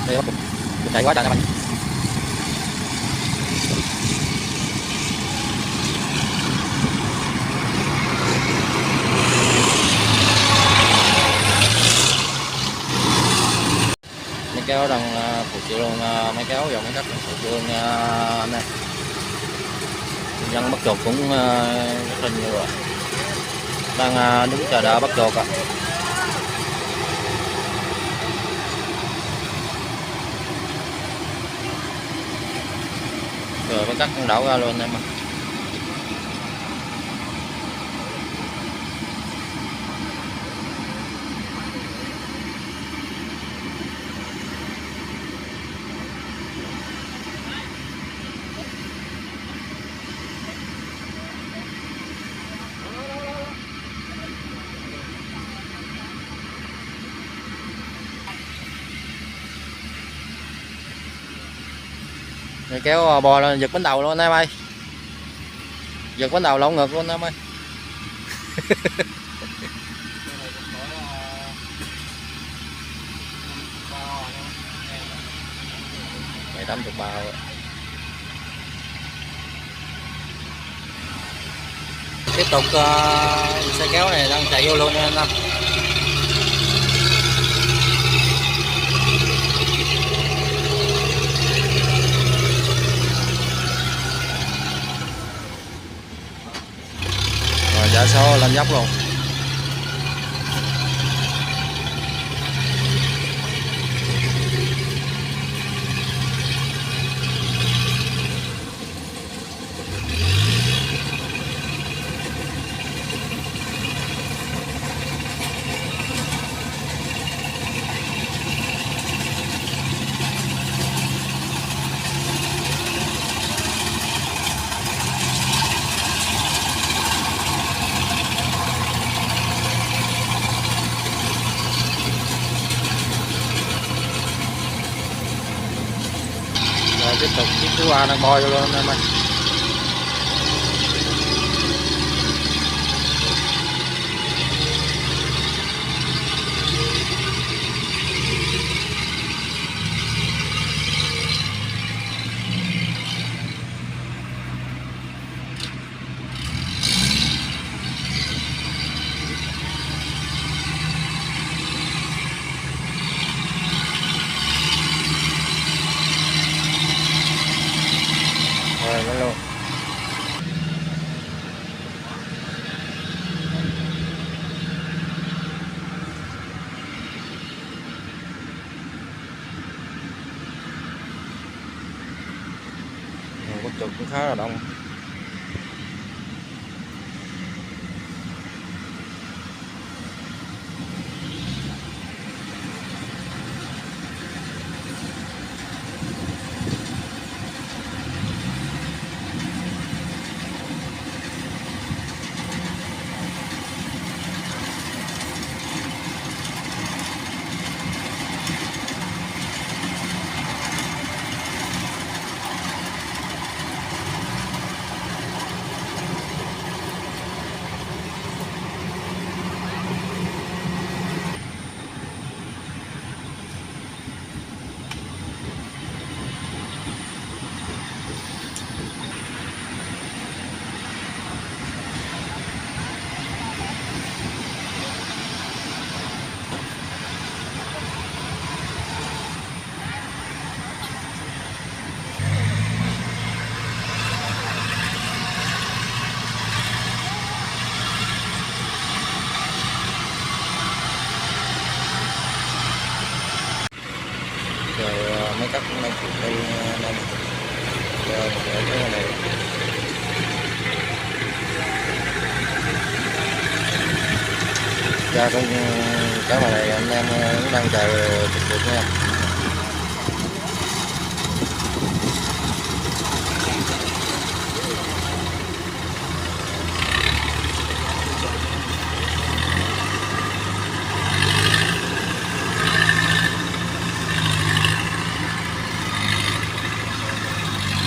Đây bắt chạy quá trời nè mình. Mấy kéo đang phụ chịu luôn, mấy kéo vào mấy đất phụ chịu luôn anh em. Dân bắt chuột cũng rất là nhiều rồi, đang đứng chờ đợi bắt chuột ạ. Rồi mới cắt con đậu ra luôn em ạ. Rồi kéo bò lên giật bánh đầu luôn anh em ơi, giật bánh đầu lộn ngược luôn anh em ơi. 70 bao. Tiếp tục xe kéo này đang chạy vô luôn nha anh em. Rồi chạy số lên dốc luôn. Rồi tiếp tục chiếc thứ ba đang bôi vô luôn anh em ơi. Rồi lên luôn. Con chuột cũng khá là đông. Rồi mấy cắt cũng đang chụp đây nên rồi cái này ra con cái mà này anh em cũng đang chờ chụp được nha.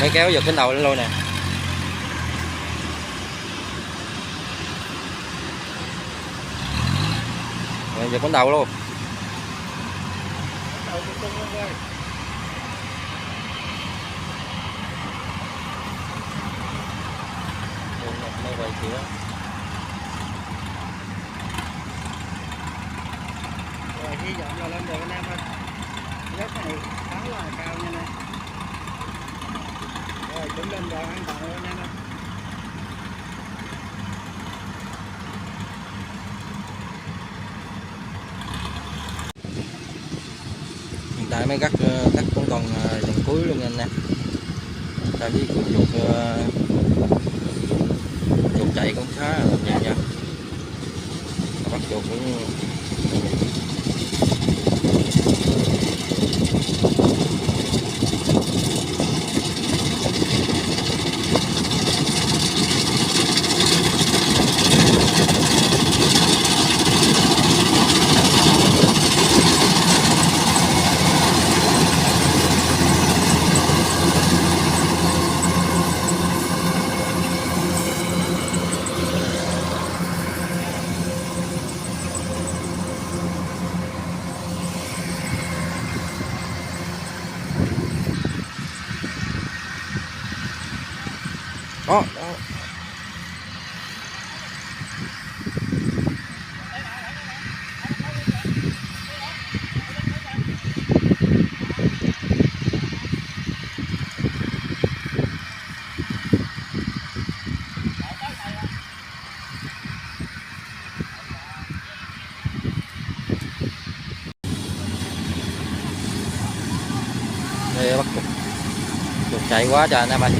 Mấy kéo giật cái đầu lên luôn nè. Rồi giật cái đầu luôn. đây kia. Rồi hy vọng là lên được anh em ơi. Gốc này khá là cao nha nè. Rồi cũng lên rồi an toàn rồi anh em ơi. Hiện tại mới cắt cũng còn dòng cuối luôn anh em. Tại vì con chuột chạy cũng khá là nhiều nha. Bắt chuột cũng đó. Đây bắt chuột chạy quá trời anh em ơi.